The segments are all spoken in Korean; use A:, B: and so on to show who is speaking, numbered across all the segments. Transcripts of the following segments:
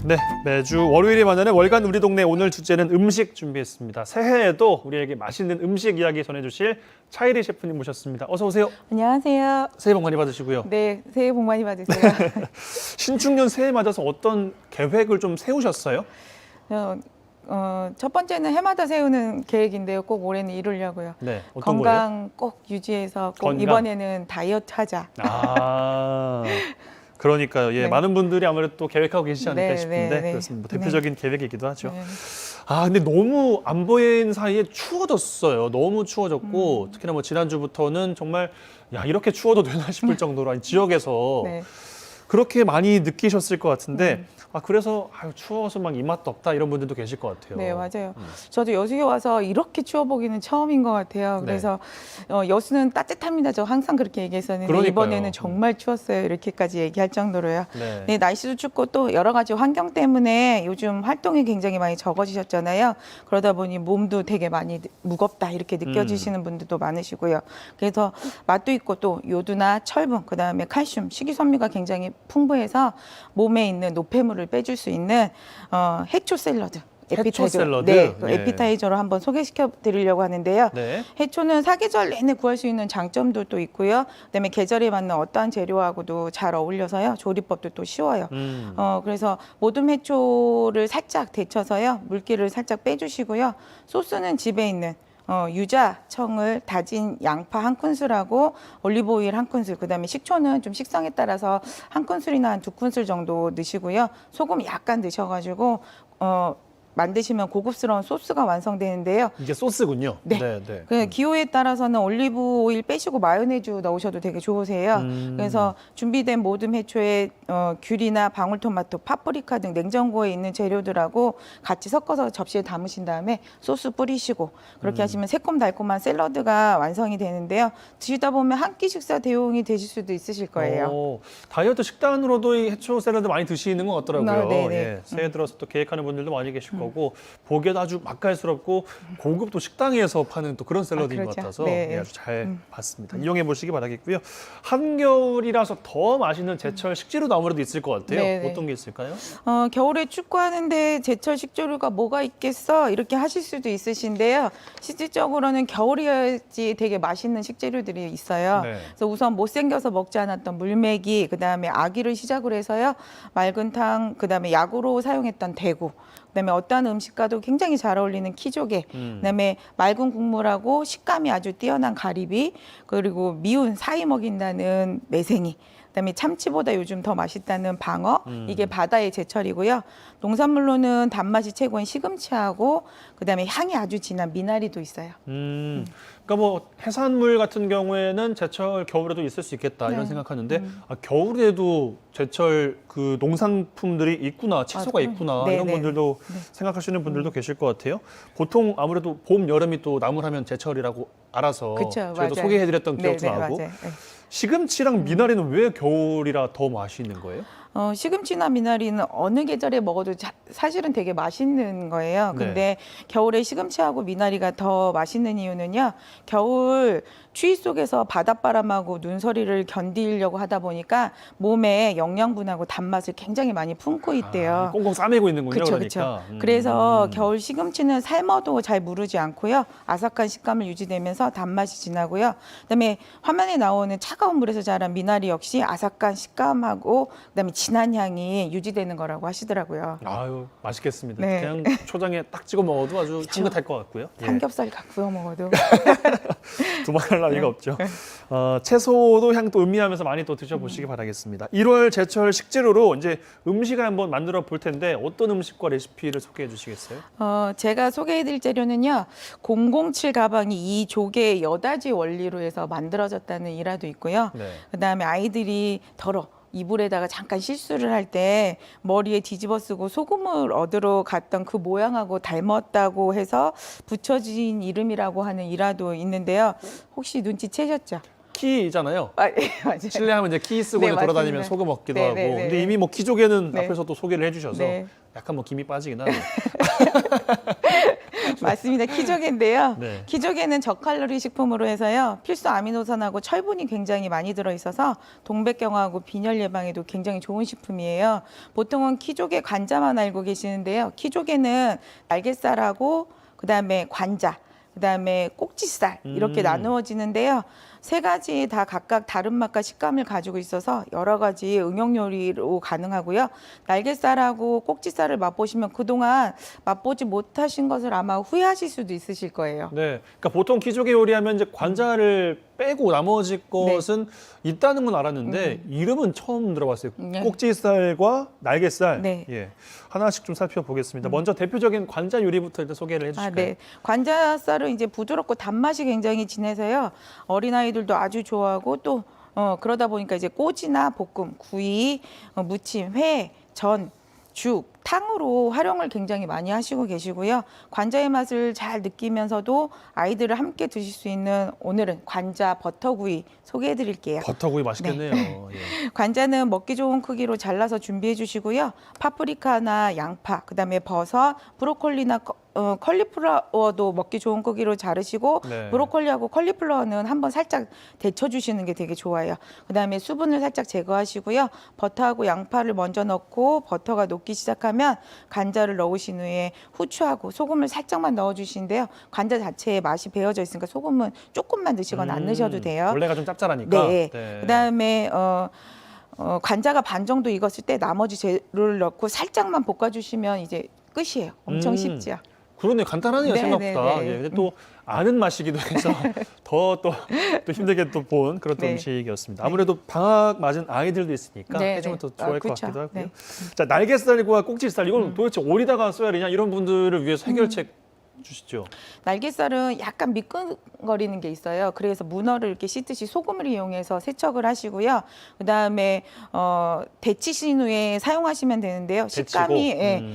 A: 네, 매주 월요일에 만나는 월간 우리 동네 오늘 주제는 음식 준비했습니다. 새해에도 우리에게 맛있는 음식 이야기 전해주실 차이리 셰프님 모셨습니다. 어서 오세요.
B: 안녕하세요.
A: 새해 복 많이 받으시고요.
B: 네, 새해 복 많이 받으세요.
A: 신축년 새해 맞아서 어떤 계획을 좀 세우셨어요?
B: 첫 번째는 해마다 세우는 계획인데요. 꼭 올해는 이루려고요.
A: 네, 어떤
B: 건강 꼭 유지해서 꼭
A: 건강?
B: 이번에는 다이어트 하자.
A: 아, 그러니까요. 예,
B: 네.
A: 많은 분들이 아무래도 또 계획하고 계시지 않을까
B: 네,
A: 싶은데
B: 네, 네.
A: 그렇습니다. 대표적인 계획이기도 하죠.
B: 네.
A: 아, 근데 너무 안 보이는 사이에 추워졌어요. 너무 추워졌고 특히나 뭐 지난주부터는 정말 야, 이렇게 추워도 되나 싶을 정도로 아니, 지역에서
B: 네.
A: 그렇게 많이 느끼셨을 것 같은데 아, 그래서 아유, 추워서 막 입맛도 없다 이런 분들도 계실 것 같아요.
B: 네, 맞아요. 저도 여수에 와서 이렇게 추워보기는 처음인 것 같아요. 그래서 여수는 따뜻합니다. 저 항상 그렇게 얘기했었는데
A: 그러니까요.
B: 이번에는 정말 추웠어요. 이렇게까지 얘기할 정도로요.
A: 네.
B: 네, 날씨도 춥고 또 여러 가지 환경 때문에 요즘 활동이 굉장히 많이 적어지셨잖아요. 그러다 보니 몸도 되게 많이 무겁다 이렇게 느껴지시는 분들도 많으시고요. 그래서 맛도 있고 또 요두나 철분, 그다음에 칼슘, 식이섬유가 굉장히 풍부해서 몸에 있는 노폐물을 빼줄 수 있는 해초 샐러드.
A: 해초 샐러드?
B: 네,
A: 예.
B: 에피타이저로 한번 소개시켜 드리려고 하는데요.
A: 네.
B: 해초는 사계절 내내 구할 수 있는 장점도 또 있고요. 그다음에 계절에 맞는 어떠한 재료하고도 잘 어울려서요. 조리법도 또 쉬워요. 그래서 모둠 해초를 살짝 데쳐서요. 물기를 살짝 빼주시고요. 소스는 집에 있는 유자, 청을 다진 양파 한 큰술하고 올리브 오일 한 큰술, 그다음에 식초는 좀 식성에 따라서 한 큰술이나 한 두 큰술 정도 넣으시고요. 소금 약간 넣으셔가지고 만드시면 고급스러운 소스가 완성되는데요.
A: 이게 소스군요.
B: 네.
A: 네.
B: 그 기호에 따라서는 올리브 오일 빼시고 마요네즈 넣으셔도 되게 좋으세요. 그래서 준비된 모든 해초에 귤이나 방울토마토, 파프리카 등 냉장고에 있는 재료들하고 같이 섞어서 접시에 담으신 다음에 소스 뿌리시고 그렇게 하시면 새콤달콤한 샐러드가 완성이 되는데요. 드시다 보면 한 끼 식사 대용이 되실 수도 있으실 거예요.
A: 다이어트 식단으로도 이 해초 샐러드 많이 드시는 것 같더라고요.
B: 네네.
A: 예, 새해 들어서 또 계획하는 분들도 많이 계실 거고 보기에도 아주 맛깔스럽고 고급 또 식당에서 파는 또 그런 샐러드인 것
B: 그렇죠.
A: 같아서
B: 네.
A: 예, 아주 잘 봤습니다. 이용해 보시기 바라겠고요. 한겨울이라서 더 맛있는 제철 식재료도 아무래도 있을 것 같아요.
B: 네네.
A: 어떤 게 있을까요?
B: 겨울에 축구하는데 제철 식재료가 뭐가 있겠어? 이렇게 하실 수도 있으신데요. 실질적으로는 겨울이어야지 되게 맛있는 식재료들이 있어요.
A: 네.
B: 그래서 우선 못생겨서 먹지 않았던 물메기, 그다음에 아기를 시작으로 해서요. 맑은탕, 그다음에 약으로 사용했던 대구, 그다음에 어떠한 음식과도 굉장히 잘 어울리는 키조개, 그다음에 맑은 국물하고 식감이 아주 뛰어난 가리비, 그리고 미운 사이 먹인다는 매생이, 그다음에 참치보다 요즘 더 맛있다는 방어, 이게 바다의 제철이고요. 농산물로는 단맛이 최고인 시금치하고 그다음에 향이 아주 진한 미나리도 있어요.
A: 그러니까 뭐 해산물 같은 경우에는 제철 겨울에도 있을 수 있겠다 이런
B: 네.
A: 생각하는데 아, 겨울에도 제철 그 농산품들이 있구나, 채소가
B: 맞아요.
A: 있구나
B: 네,
A: 이런
B: 네.
A: 분들도 생각하시는 분들도 계실 것 같아요. 보통 아무래도 봄, 여름이 또 나물하면 제철이라고 알아서
B: 그쵸,
A: 저희도
B: 맞아요.
A: 소개해드렸던 기억도
B: 네, 네,
A: 나고
B: 맞아요. 네.
A: 시금치랑 미나리는 왜 겨울이라 더 맛있는 거예요?
B: 시금치나 미나리는 어느 계절에 먹어도 사실은 되게 맛있는 거예요.
A: 네.
B: 근데 겨울에 시금치하고 미나리가 더 맛있는 이유는요. 겨울 추위 속에서 바닷바람하고 눈서리를 견디려고 하다 보니까 몸에 영양분하고 단맛을 굉장히 많이 품고 있대요.
A: 꽁꽁 싸매고 있는군요.
B: 그렇죠,
A: 그러니까.
B: 그렇죠. 그래서 겨울 시금치는 삶아도 잘 무르지 않고요, 아삭한 식감을 유지되면서 단맛이 진하고요. 그다음에 화면에 나오는 차가운 물에서 자란 미나리 역시 아삭한 식감하고 그다음에 진한 향이 유지되는 거라고 하시더라고요.
A: 아유 맛있겠습니다.
B: 네.
A: 그냥 초장에 딱 찍어 먹어도 아주 향긋할 것 같고요. 예.
B: 삼겹살 각 구워 먹어도.
A: 두말할
B: 네.
A: 나위가 없죠. 채소도 향 또 음미하면서 많이 또 드셔보시기 바라겠습니다. 1월 제철 식재료로 이제 음식을 한번 만들어 볼 텐데 어떤 음식과 레시피를 소개해 주시겠어요?
B: 제가 소개해드릴 재료는요, 007 가방이 이 조개 여다지 원리로 해서 만들어졌다는 일화도 있고요.
A: 네.
B: 그다음에 아이들이 이불에다가 잠깐 실수를 할 때 머리에 뒤집어 쓰고 소금을 얻으러 갔던 그 모양하고 닮았다고 해서 붙여진 이름이라고 하는 일화도 있는데요. 혹시 눈치채셨죠?
A: 키잖아요.
B: 네, 맞아요.
A: 실례하면 이제 키 쓰고
B: 네,
A: 이제 돌아다니면
B: 맞습니다.
A: 소금 얻기도
B: 네,
A: 하고.
B: 네, 네,
A: 근데
B: 네.
A: 이미 뭐 키조개는
B: 네.
A: 앞에서 또 소개를 해주셔서
B: 네.
A: 약간 뭐 김이 빠지긴 하네요.
B: 맞습니다. 키조개인데요.
A: 네.
B: 키조개는 저칼로리 식품으로 해서요. 필수 아미노산하고 철분이 굉장히 많이 들어있어서 동백경화하고 빈혈 예방에도 굉장히 좋은 식품이에요. 보통은 키조개 관자만 알고 계시는데요. 키조개는 날갯살하고 그다음에 관자, 그다음에 꼭지살 이렇게 나누어지는데요. 세 가지 다 각각 다른 맛과 식감을 가지고 있어서 여러 가지 응용 요리로 가능하고요. 날갯살하고 꼭지살을 맛보시면 그동안 맛보지 못하신 것을 아마 후회하실 수도 있으실 거예요.
A: 네. 그러니까 보통 키조개 요리하면 이제 관자를 빼고 나머지 것은 있다는 건 알았는데 이름은 처음 들어봤어요.
B: 네.
A: 꼭지살과 날갯살.
B: 네.
A: 예. 하나씩 좀 살펴보겠습니다. 먼저 대표적인 관자 요리부터 일단 소개를 해주실까요?
B: 네. 관자살은 이제 부드럽고 단맛이 굉장히 진해서요. 어린아이들도 아주 좋아하고 또 그러다 보니까 이제 꼬지나 볶음, 구이, 무침, 회, 전, 죽, 탕으로 활용을 굉장히 많이 하시고 계시고요. 관자의 맛을 잘 느끼면서도 아이들을 함께 드실 수 있는 오늘은 관자 버터구이 소개해 드릴게요.
A: 버터구이 맛있겠네요. 예.
B: 관자는 먹기 좋은 크기로 잘라서 준비해 주시고요. 파프리카나 양파, 그다음에 버섯, 브로콜리나 컬리플라워도 먹기 좋은 크기로 자르시고
A: 네.
B: 브로콜리하고 컬리플라워는 한번 살짝 데쳐주시는 게 되게 좋아요. 그다음에 수분을 살짝 제거하시고요. 버터하고 양파를 먼저 넣고 버터가 녹기 시작하면 관자를 넣으신 후에 후추하고 소금을 살짝만 넣어주시는데요. 관자 자체에 맛이 배어져 있으니까 소금은 조금만 넣으시거나 안 넣으셔도 돼요.
A: 원래가 좀 짭짤하니까.
B: 네. 그다음에 관자가 반 정도 익었을 때 나머지 재료를 넣고 살짝만 볶아주시면 이제 끝이에요. 엄청 쉽죠.
A: 그러네, 간단하네요.
B: 네,
A: 생각보다.
B: 네, 네.
A: 예, 근데 또 아는 맛이기도 해서 더 또 힘들게 또 본 그런 또
B: 네.
A: 음식이었습니다. 아무래도 방학 맞은 아이들도 있으니까
B: 네,
A: 해주면
B: 네.
A: 더 좋아할 것
B: 그쵸.
A: 같기도 하고요.
B: 네.
A: 자, 날갯살과 꼭지살 이건 도대체 어디다가 써야 되냐 이런 분들을 위해서 해결책 주시죠.
B: 날갯살은 약간 미끈거리는 게 있어요. 그래서 문어를 이렇게 씻듯이 소금을 이용해서 세척을 하시고요. 그다음에 데치신 후에 사용하시면 되는데요. 식감이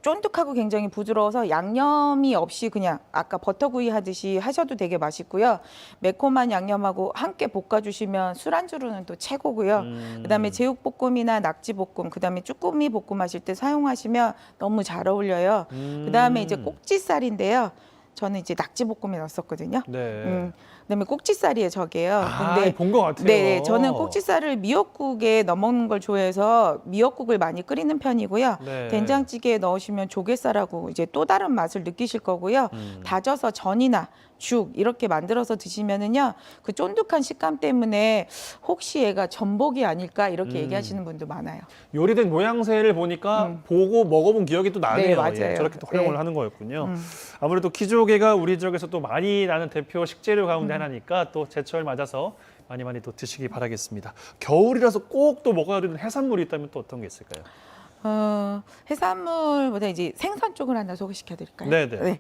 B: 쫀득하고 굉장히 부드러워서 양념이 없이 그냥 아까 버터구이 하듯이 하셔도 되게 맛있고요. 매콤한 양념하고 함께 볶아주시면 술안주로는 또 최고고요. 그다음에 제육볶음이나 낙지볶음, 그다음에 쭈꾸미 볶음 하실 때 사용하시면 너무 잘 어울려요. 그다음에 이제 꼭지살인데요. 저는 이제 낙지볶음에 넣었었거든요.
A: 네.
B: 그다음에 꼭지살이에요, 저게요.
A: 근데 본 것 같아요.
B: 네, 저는 꼭지살을 미역국에 넣어 먹는 걸 좋아해서 미역국을 많이 끓이는 편이고요.
A: 네.
B: 된장찌개에 넣으시면 조개살하고 이제 또 다른 맛을 느끼실 거고요. 다져서 전이나 죽 이렇게 만들어서 드시면은요, 그 쫀득한 식감 때문에 혹시 얘가 전복이 아닐까 이렇게 얘기하시는 분도 많아요.
A: 요리된 모양새를 보니까 보고 먹어본 기억이 또 나네요.
B: 네, 맞아요.
A: 예, 저렇게 또 활용을
B: 네.
A: 하는 거였군요. 아무래도 키조개가 우리 지역에서 또 많이 나는 대표 식재료 가운데 하나니까 또 제철 맞아서 많이 또 드시기 바라겠습니다. 겨울이라서 꼭 또 먹어야 되는 해산물이 있다면 또 어떤 게 있을까요?
B: 해산물보다 이제 생선 쪽을 하나 소개시켜 드릴까요?
A: 네네.
B: 네.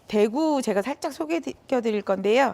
B: 대구 제가 살짝 소개시켜 드릴 건데요.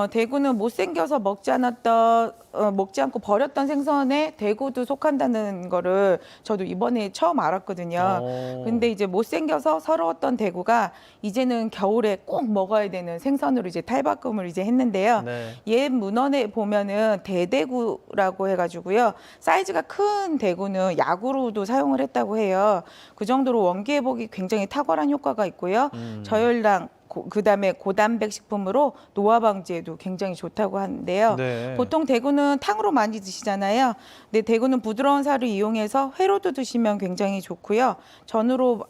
B: 대구는 못생겨서 먹지 않고 버렸던 생선에 대구도 속한다는 거를 저도 이번에 처음 알았거든요. 근데 이제 못생겨서 서러웠던 대구가 이제는 겨울에 꼭 먹어야 되는 생선으로 이제 탈바꿈을 이제 했는데요.
A: 네.
B: 옛 문헌에 보면은 대대구라고 해가지고요. 사이즈가 큰 대구는 약으로도 사용을 했다고 해요. 그 정도로 원기 회복이 굉장히 탁월한 효과가 있고요. 저혈당, 그다음에 고단백 식품으로 노화 방지에도 굉장히 좋다고 하는데요.
A: 네.
B: 보통 대구는 탕으로 많이 드시잖아요. 근데 대구는 부드러운 살을 이용해서 회로도 드시면 굉장히 좋고요. 전으로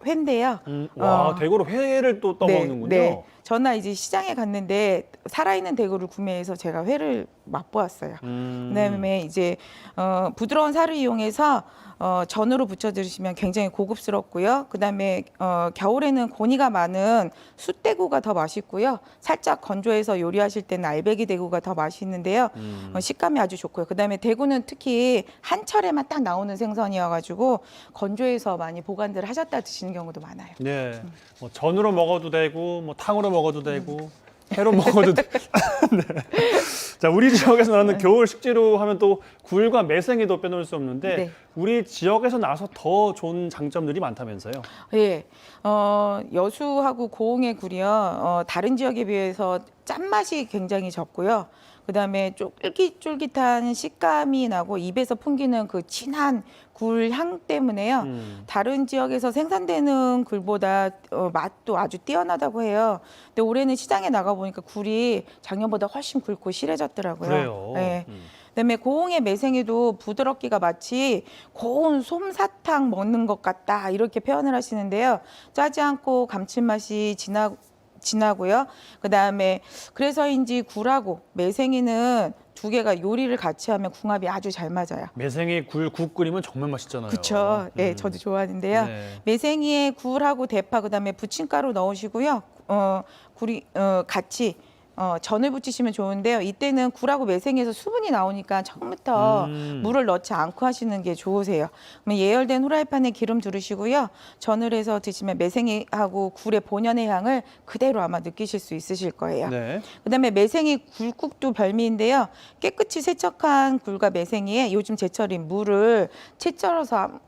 B: 회인데요.
A: 와, 대구로 회를 또 떠먹는군요.
B: 네. 저는 이제 시장에 갔는데 살아있는 대구를 구매해서 제가 회를 맛보았어요. 그다음에 이제 부드러운 살을 이용해서 전으로 부쳐 드시면 굉장히 고급스럽고요. 그다음에 겨울에는 고니가 많은 숯대구가 더 맛있고요. 살짝 건조해서 요리하실 때는 알배기 대구가 더 맛있는데요. 식감이 아주 좋고요. 그다음에 대구는 특히 한철에만 딱 나오는 생선이어가지고 건조해서 많이 보관들 하셨다 드시는 경우도 많아요.
A: 네. 뭐 전으로 먹어도 되고, 뭐 탕으로 먹어도 되고, 회로 먹어도 되고. 네. 자, 우리 지역에서 나오는 겨울 식재료 하면 또 굴과 매생이도 빼놓을 수 없는데
B: 네.
A: 우리 지역에서 나서 더 좋은 장점들이 많다면서요?
B: 예, 여수하고 고흥의 굴이요, 다른 지역에 비해서 짠맛이 굉장히 적고요. 그다음에 쫄깃쫄깃한 식감이 나고 입에서 풍기는 그 진한 굴 향 때문에요. 다른 지역에서 생산되는 굴보다 맛도 아주 뛰어나다고 해요. 근데 올해는 시장에 나가 보니까 굴이 작년보다 훨씬 굵고 실해졌더라고요.
A: 그래요?
B: 네. 그다음에 고흥의 매생이도 부드럽기가 마치 고운 솜사탕 먹는 것 같다 이렇게 표현을 하시는데요. 짜지 않고 감칠맛이 진하고요. 그다음에 그래서인지 굴하고 매생이는 두 개가 요리를 같이 하면 궁합이 아주 잘 맞아요.
A: 매생이 국 끓이면 정말 맛있잖아요.
B: 그렇죠. 네, 저도 좋아하는데요.
A: 네.
B: 매생이에 굴하고 대파 그다음에 부침가루 넣으시고요. 굴이 같이 전을 부치시면 좋은데요. 이때는 굴하고 매생이에서 수분이 나오니까 처음부터 물을 넣지 않고 하시는 게 좋으세요. 그러면 예열된 후라이팬에 기름 두르시고요. 전을 해서 드시면 매생이하고 굴의 본연의 향을 그대로 아마 느끼실 수 있으실 거예요.
A: 네.
B: 그다음에 매생이 굴국도 별미인데요. 깨끗이 세척한 굴과 매생이에 요즘 제철인 물을 채 썰어서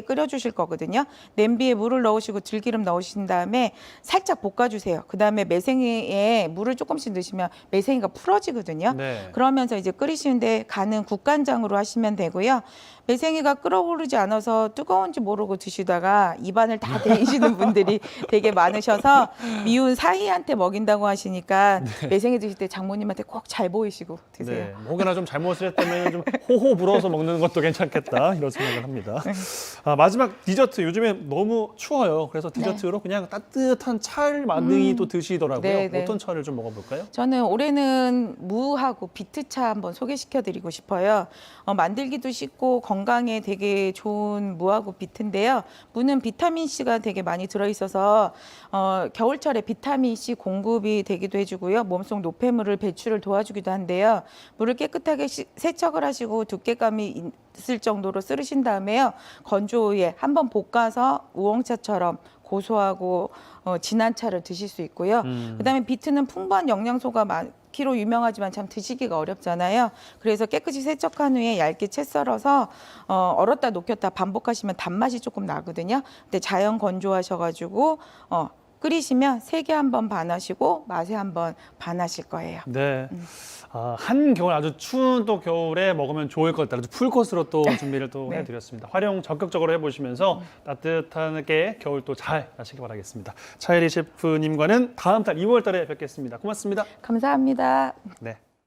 B: 끓여주실 거거든요. 냄비에 물을 넣으시고 들기름 넣으신 다음에 살짝 볶아주세요. 그 다음에 매생이에 물을 조금씩 넣으시면 매생이가 풀어지거든요.
A: 네.
B: 그러면서 이제 끓이시는데 간은 국간장으로 하시면 되고요. 매생이가 끓어오르지 않아서 뜨거운지 모르고 드시다가 입안을 다 데이시는 분들이 되게 많으셔서 미운 사위한테 먹인다고 하시니까 매생이 드실 때 장모님한테 꼭 잘 보이시고 드세요.
A: 네. 혹여나 좀 잘못을 했다면 좀 호호 불어서 먹는 것도 괜찮겠다 이런 생각을 합니다. 마지막 디저트 요즘에 너무 추워요. 그래서 디저트로 그냥 따뜻한 차를 많이 또 드시더라고요.
B: 네, 네.
A: 어떤 차를 좀 먹어볼까요?
B: 저는 올해는 무하고 비트차 한번 소개시켜드리고 싶어요. 만들기도 쉽고 건강에 되게 좋은 무하고 비트인데요. 무는 비타민C가 되게 많이 들어있어서 겨울철에 비타민C 공급이 되기도 해주고요. 몸속 노폐물을 배출을 도와주기도 한데요. 물을 깨끗하게 세척을 하시고 두께감이 있을 정도로 썰으신 다음에요. 건조후에 한번 볶아서 우엉차처럼 고소하고 진한 차를 드실 수 있고요. 그다음에 비트는 풍부한 영양소가 많기로 유명하지만 참 드시기가 어렵잖아요. 그래서 깨끗이 세척한 후에 얇게 채 썰어서 얼었다 녹였다 반복하시면 단맛이 조금 나거든요. 근데 자연 건조하셔가지고 끓이시면 색에 한번 반하시고 맛에 한번 반하실 거예요.
A: 네. 한겨울 아주 추운 또 겨울에 먹으면 좋을 것 같다. 풀코스로 또 준비를 또
B: 네.
A: 해드렸습니다. 활용 적극적으로 해보시면서 따뜻하게 겨울 또 잘 나시기 바라겠습니다. 차예리 셰프님과는 다음 달 2월 달에 뵙겠습니다. 고맙습니다.
B: 감사합니다.
A: 네.